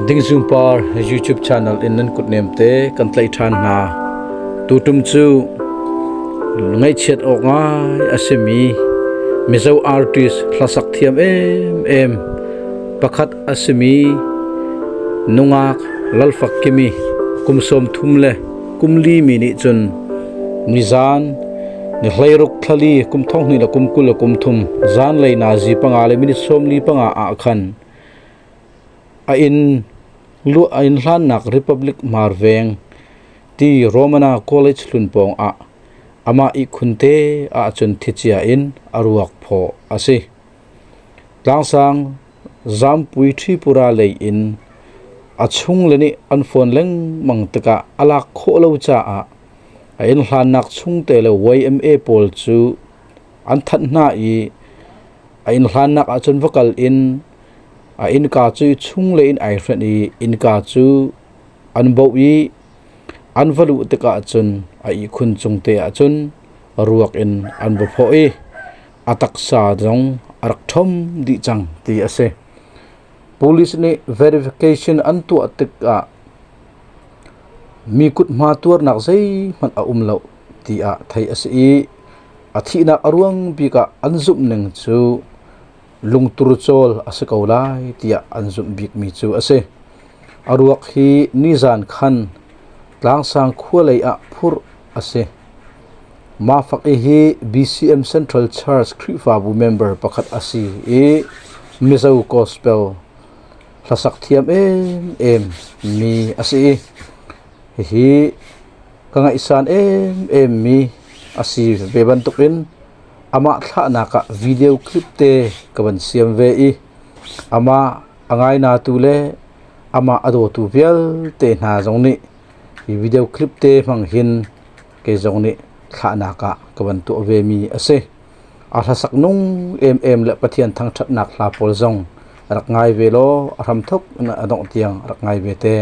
Ding Zoom par YouTube channel in nan kut nem te kan tlai than na tutum chu ngai chet ok ngai asemi mizo artist hlasak thiam em pakhat asemi nungak lalfak kimi kumsom thumle kumli mini chun nizan ni hlairuk thali kumthong ni la kumkul kumthum zan lei na ji panga le mini somli panga a khan a in hlan nak republic marveng ti romana college lunpong a ama I khunte a chun thichia in aruak pho ase tlangsang zampui thipura lei in achung leni anphone leng mangtaka alak kholo cha a in hlan nak chungte le YMA pol chu an that na I a in hlan nak a chun vocal in a in ka chu chung le in ai hren I in ka chu an bo I an valu te ka chun a I khun chung te a chun ruak in an bo pho I atak sa jong arak thom di chang ti ase police ni verification an tu atik a mi kut ma tur nak sei man a umlo ti a thai ase I athi na arwang bi ka anzum neng chu lungtur chol ase kaulai tia anzum bik mi chu ase aruak hi nizan khan tlangsang khualei a phur ase mafak hi BCM Central Church Khrifabu member pakhat asi e mizo gospel hlasak thiam em mi ase hi kanga isan em mi asi beban tukin ama thla naka video clip te kaban siam ve I ama angai na tu le ama ado tu vial te na jong ni video clip te mang hin ke jong ni thla naka kaban tu ve mi ase a thasak nung em le pathian thang that nak hla pol jong rak ngai ve lo ram thok na adong tiang rak ngai ve te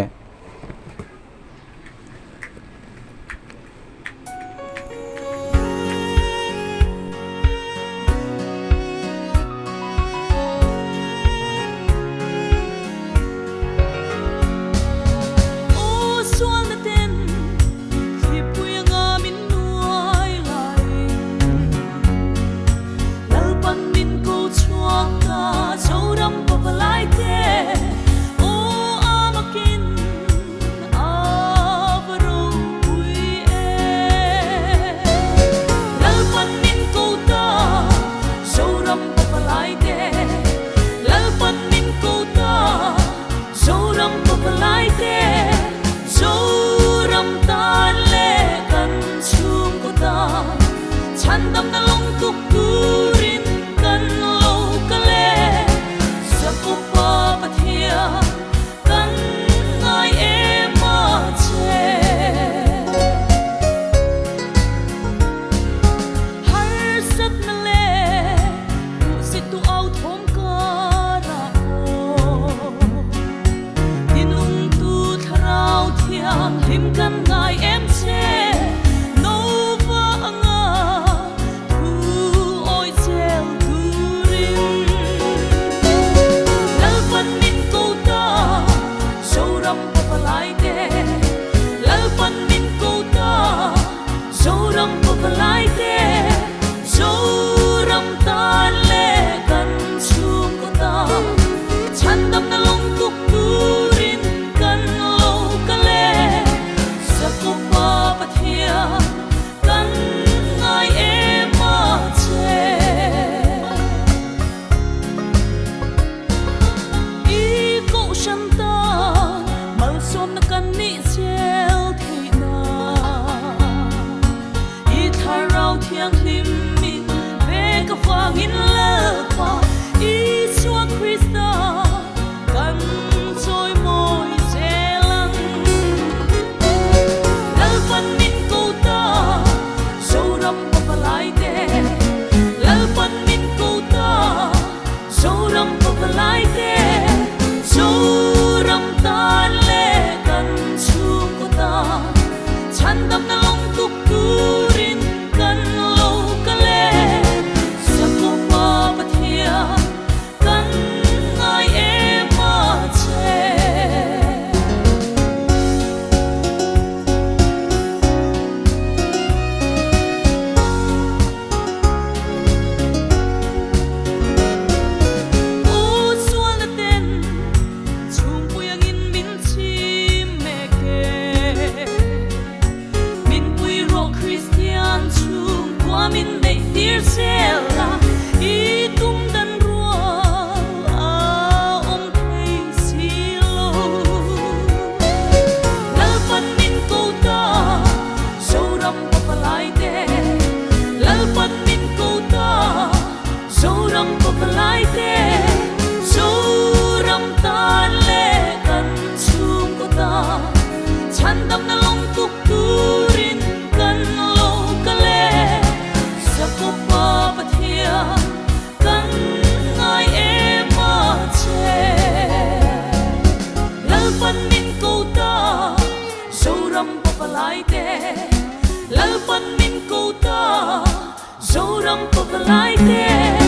thái tê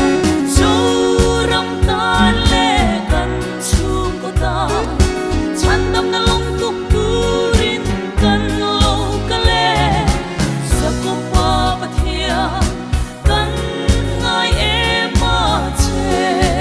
dấu râm tan lệ cần chung cô ta chan đam na long tuk turin kan lo ka le sa ko pa pathia kan ngai e ma che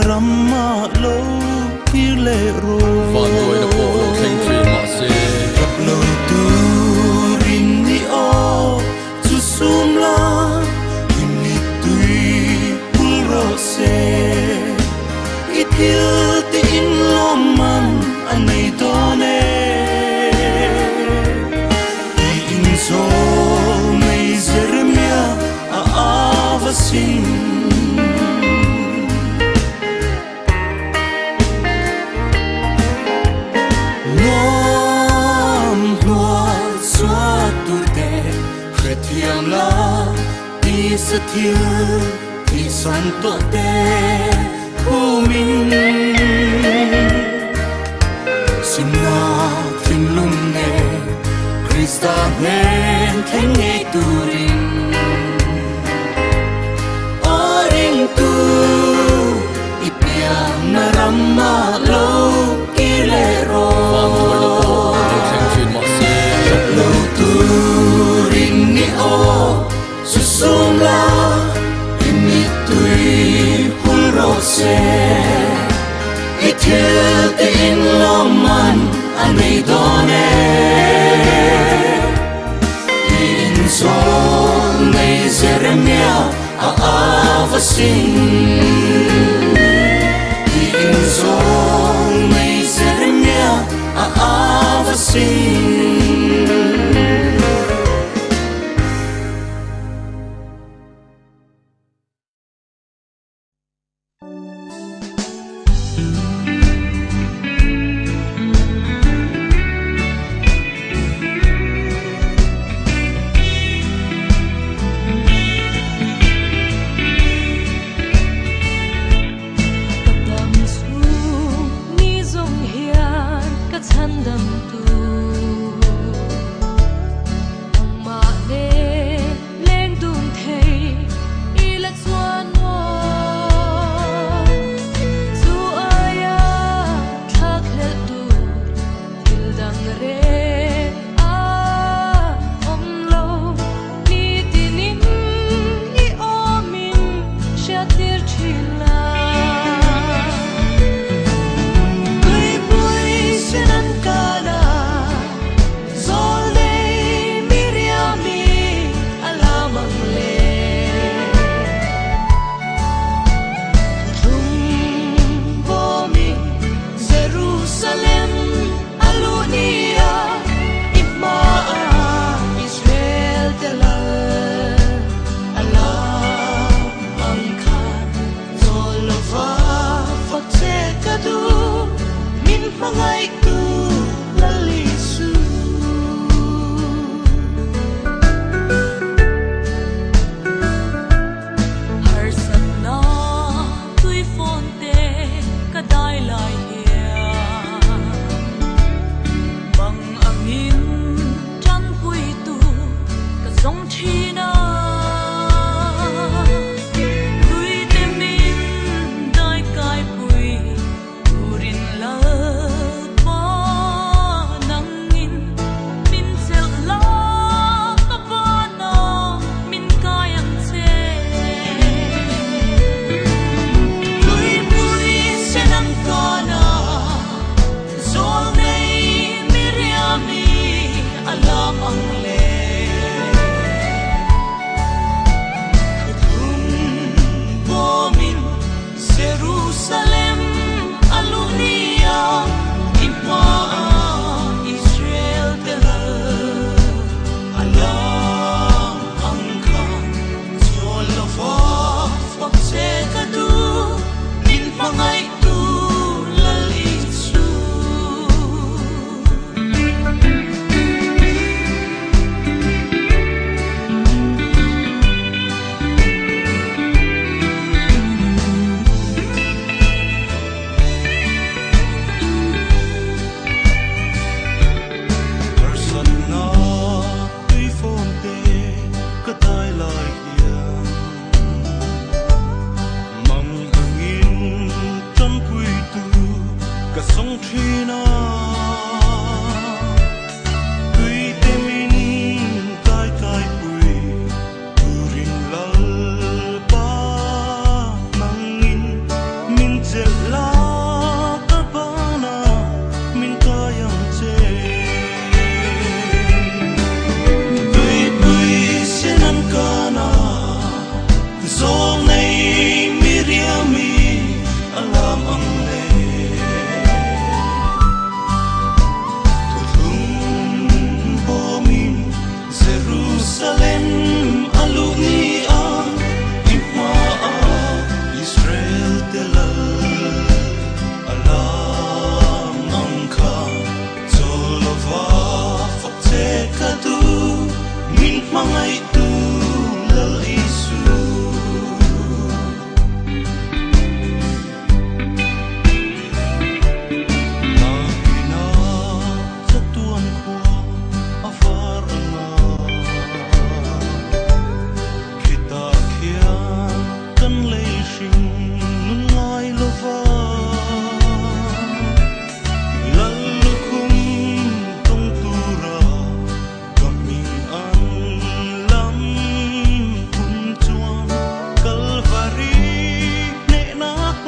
ramma lo kile ro Phan tôi đã bỏ lỡ khen khi mà sẽ rap lo tu rin ni o tu sum la ini tui puro se itil ti in lo man anei done i in so nei zermia a avasin thiam la ti sa thiu ti san to te hu min sim na tin lum ne Krista hen theng ne turin oring tu ipia na ramma lo kilero Phan tôi đã bỏ lỡ khen khi mà sẽ lo tu o susum la ini tui puro se itil te in lo man anei done in so nei zeremia a avasin in so nei zeremia a avasin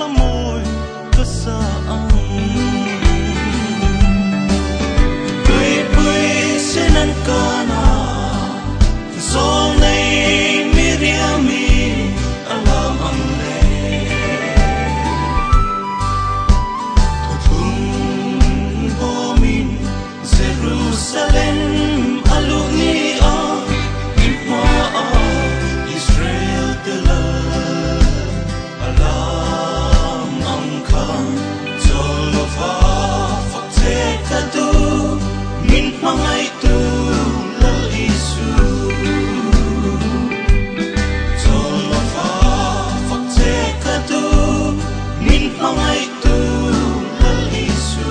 môi có xa ang Bui bui sẽ năn ca na Gió này Miriami alam ang le Tutung bomin Jerusalem aluni a Ima a Israel telah alam ang kan Jolova fakte kadu min mangai tu lal isu Jolova fakte kadu min mangai tu lal isu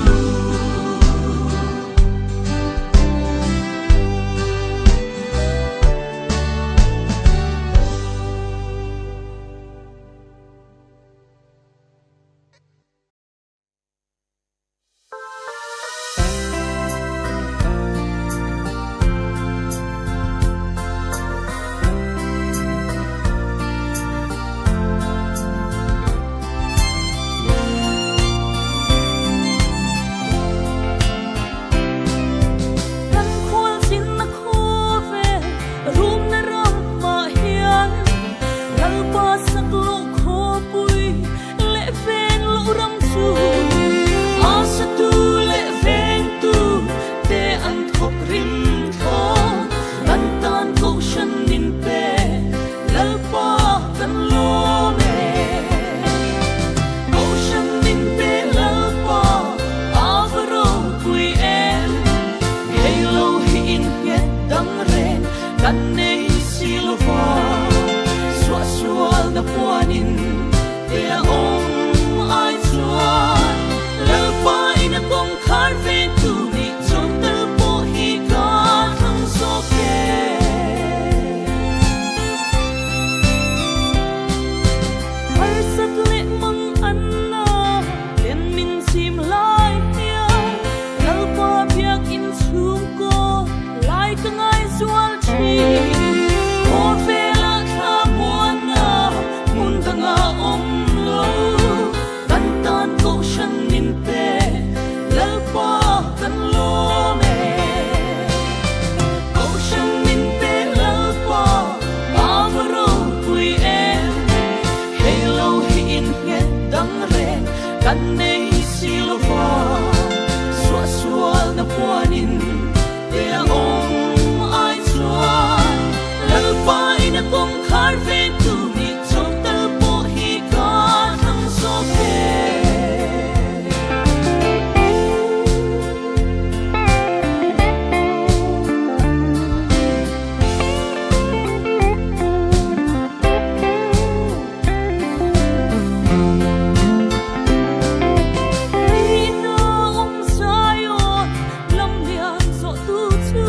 Kan khuôn xin na khu về Rùm na râm mà hiền Lal ba sắc lộ khô bùi Lệ ven lộ râm su Asa tu lệ ven tu Tê ăn thọc rim thô Tan tan câu sân nín bê Lal ba tan lô mê Câu sân nín bê lal ba Avaro bùi em Hei lâu hin nghe đắng ren Kan nei silva Xua xua na puanin Tia om ai chuan Lal pa ina kong khar ve tu Ni chong tel po hi ka thang so ke Har sat le mang anna Len min sim lai tia Lal pa biak in chung ko Lai ka ngai zual chi Kor ve la tha muan na Mun ta nga om lo Tan tan ko shan nin pe Lal pa tan lo me Ko shan nin pe lal pa Avaro pui em Hei lâu hin nghe đắng ren Kan nei silva Xua xua na puanin Tia om ai chuan Lal pa ina kong khar ve tu Ni chong tel po hi ka thang so ke Ina om Zion lam lian so tu chu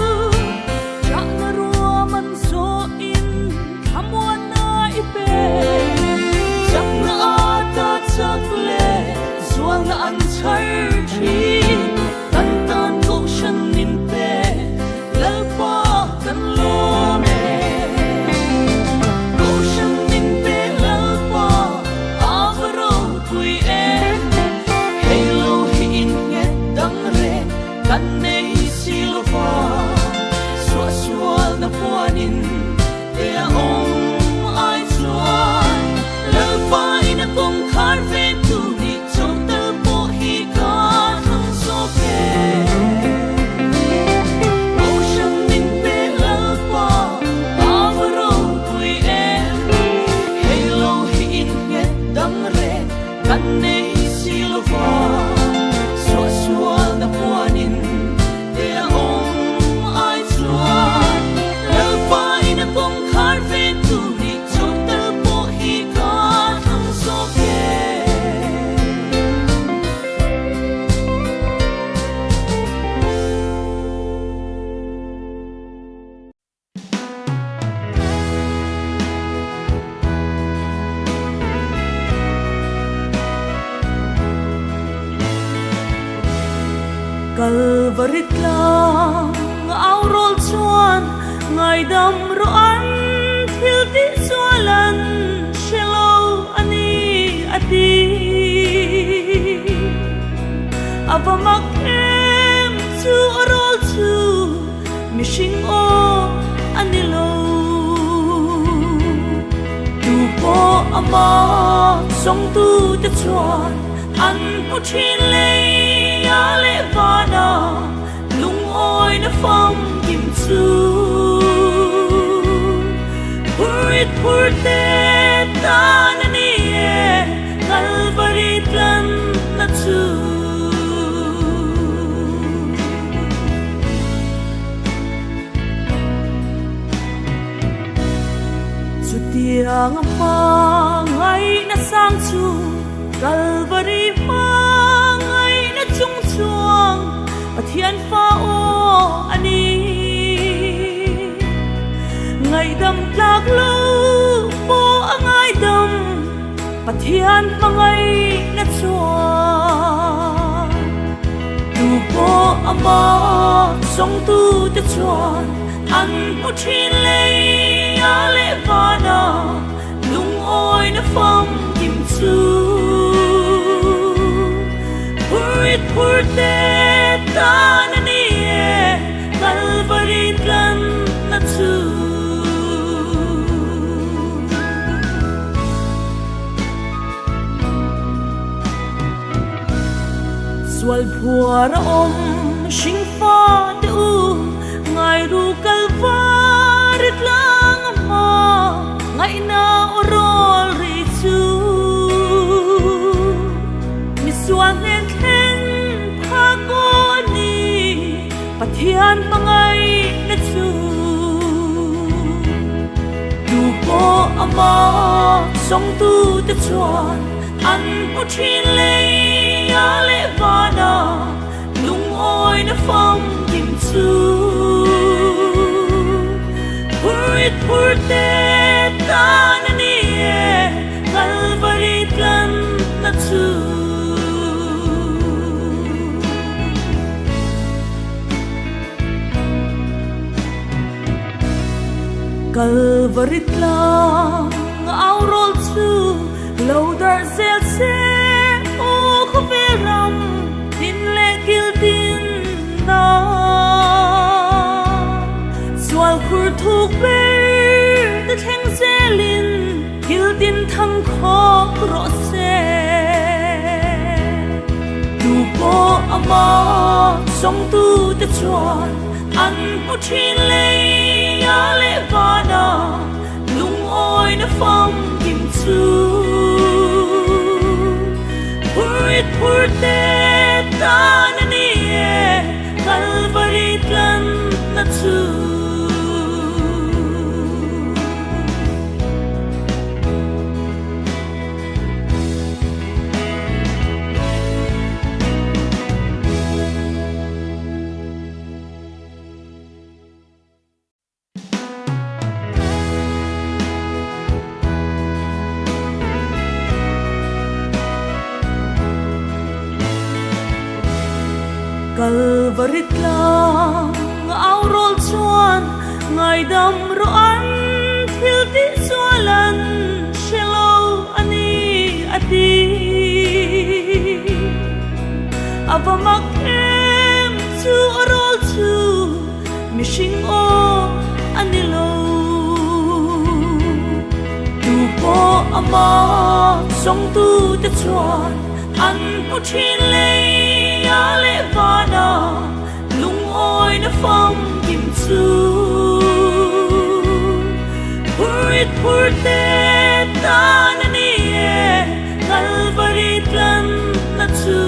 Ja na rua man so in Kamuan na ipe Jak na ata chak le Zuang na an char chi Tan tan ko shan nin pe Lal pa tan lo me Ko shan nin pe lal pa Avaro pui em Hei lâu hin nghe đắng ren Kan nei silva Xua xua na puanin Tia om ai chuan Lal pa ina kong khar ve tu Ni chong tel po hi ka thang so ke Ko shan nin pe lal pa Avaro pui em Hei lâu hin nghe đắng ren Kan nei silva Xua xua na puanin Tia om ai chuan Lal pa ina kong khar ve tu Ni chong tel po hi ka thang so ke Calvarit lang áo rol chuan ngày đâm ro an thiếu tí xua lần shelo ani ati avamak em chu arol chu mishing o anilo tu po ama song tu te chuan an pu thin le ya le vana lung oi na phong kim chu purit purte tan ni e Calvary tlan na chu chu tiang ma ngai na sang chu Calvary ma ngai na chung chuang pathian fa o ani ngai dam tlak lo po angai dam pathian mangai na chuan tu po ama song tu te chuan an pu thin le ya le vana lung oi na phong kim chu purit purte tan ni e Calvary tlan na chu sual phua ra om sing fa te u ngai ru Calvary tlang ma ngai na orol ri chu mi suan en khen pha ko ni pathian mangai na chu tu po ama song tu te chuan an pu thin le ya le vana lung oi na phong kim chu purit purte tan ni e Calvary tlan na chu Calvary tlang au rol chu lo dar zel se o khaveram tin le kil tin na sual khur thuk be de theng zelin kil tin thang kho ro se tu po ama song tu te chuan an pu thin le ya le vana lung oi na phong kim chu purit purte tan ni e Calvary tlan na chu Calvary tlang au rol chuan ngai dam ro an thil ti chualan shelo ani ati avamak em chu arol chu mishing o anilo tu po ama song tu te chuan an pu thin le ya le vana lung oi na phong kim chu purit purte tan ni e Calvary tlan na chu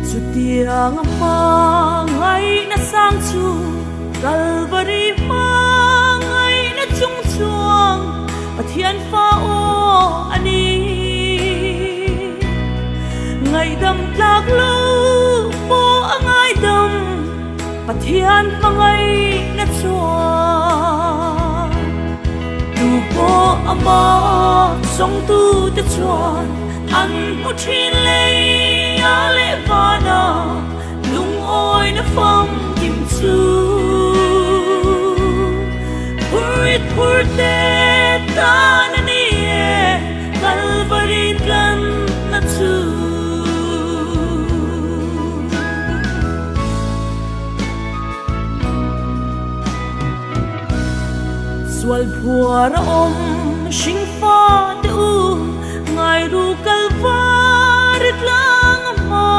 chu tiang ma ngai na sang chu Calvary ma ngai na chung chuang pathian fa o ani ngai dam tlak lo po angai dam pathian mangai na chuan tu po ama song tu te chuan an pu thin le ya le vana lung oi na phong kim chu purit pur purte tananie Calvary kan na chu Swal puar sing fa du ngai ru Calvary lang ma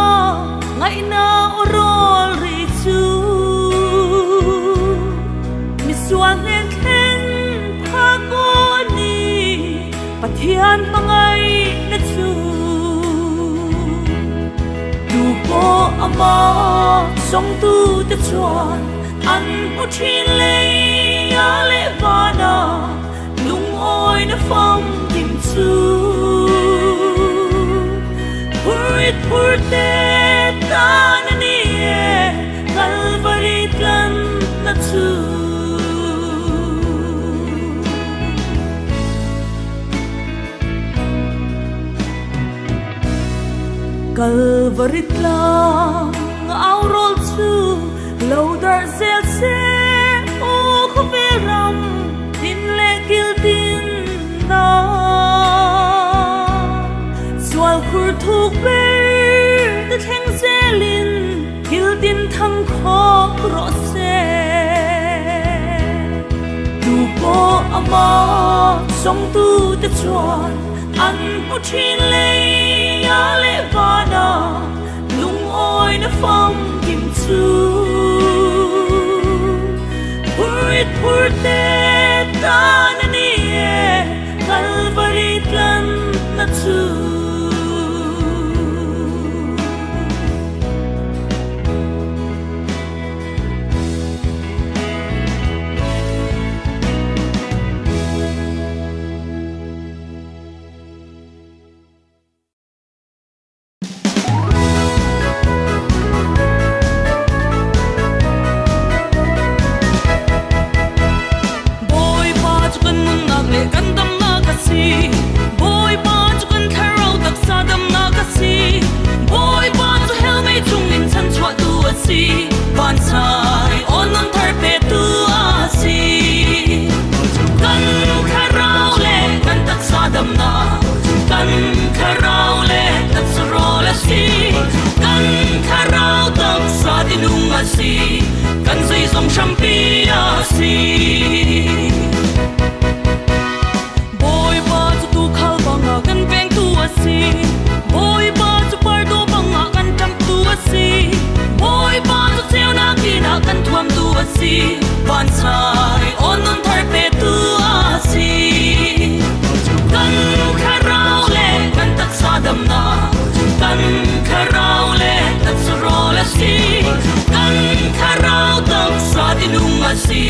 ngai na orol ri chu mi suan en khen pha ko ni pathian mangai na chu du ko ama song tu te chuan an u thin le ya le vana lung oi na phong tim chu purte tananie Calvary kan na chu Calvary lang au rol chu lo dar zel se o khaveram tin le kil tin na swal khur thuk be de theng selin kil tin thang kho ro se tu ko ama song tu te chuan an u thin le ya le vana lung oi na phong kim chu purte tananie Calvary kan na chu kan zai som champia si boy ba tu khal banga kan peng tu asi boy ba tu pardo banga kan tam tu asi boy ba tu teu na kina kan thuam tu asi ban sai onon thar pe tu asi kan kharau le kan tak sadam na kan kharau le tak surol asi kan kharau tak sadinung asi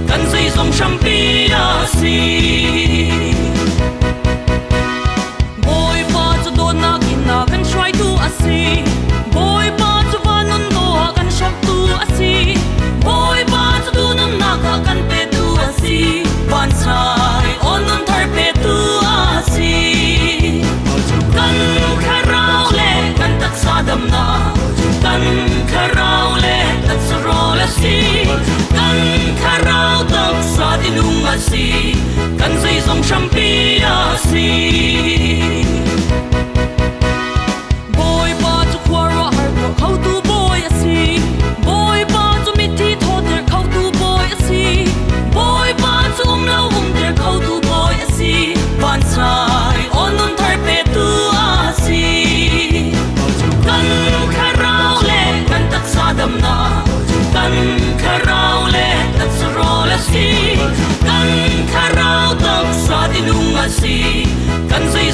kan zai som champia si boy pa chu do na kina kan try to asi boy pa chu vanon do kan shop tu asi boy pa chu do na ka kan pe tu asi ban sai onon thar pe tu asi kan kharau le kan tak sadam na kan kharau le tak surol asi kan kharau tak sadinung asi kan zai som champia si boy pa chu kwara har ko khau tu boy asi boy pa chu mithi tho der khau tu boy asi boy pa chu lo der khau tu boy asi ban sai onon thar pe tu asi kan kharau le kan tak sadam na kan kharau le tak surol asi kan kharau tak sadinung asi kan zai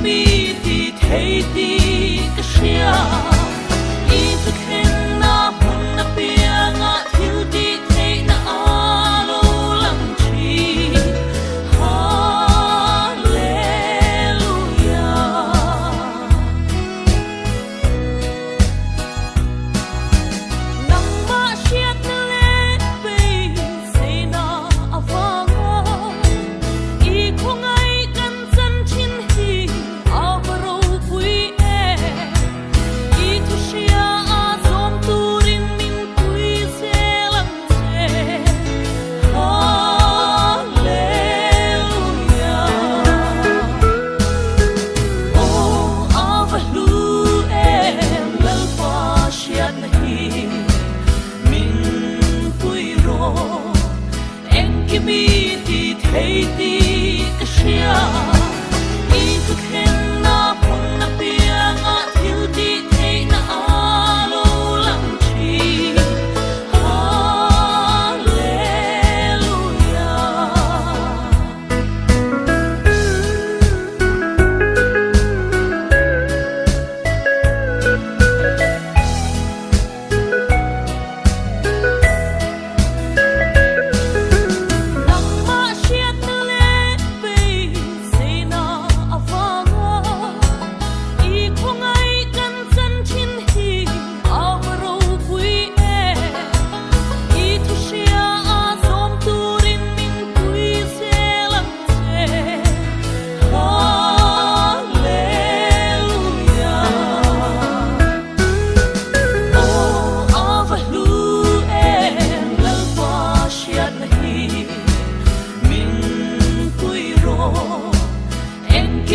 mi ti thei ti ka shia i tu khen na hun na pia nga thil ti thei na alo lang chi mi ti thei ti ka shia i tu khen na hun na pia nga thil ti thei na alo lang chi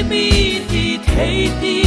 mi ti thei ti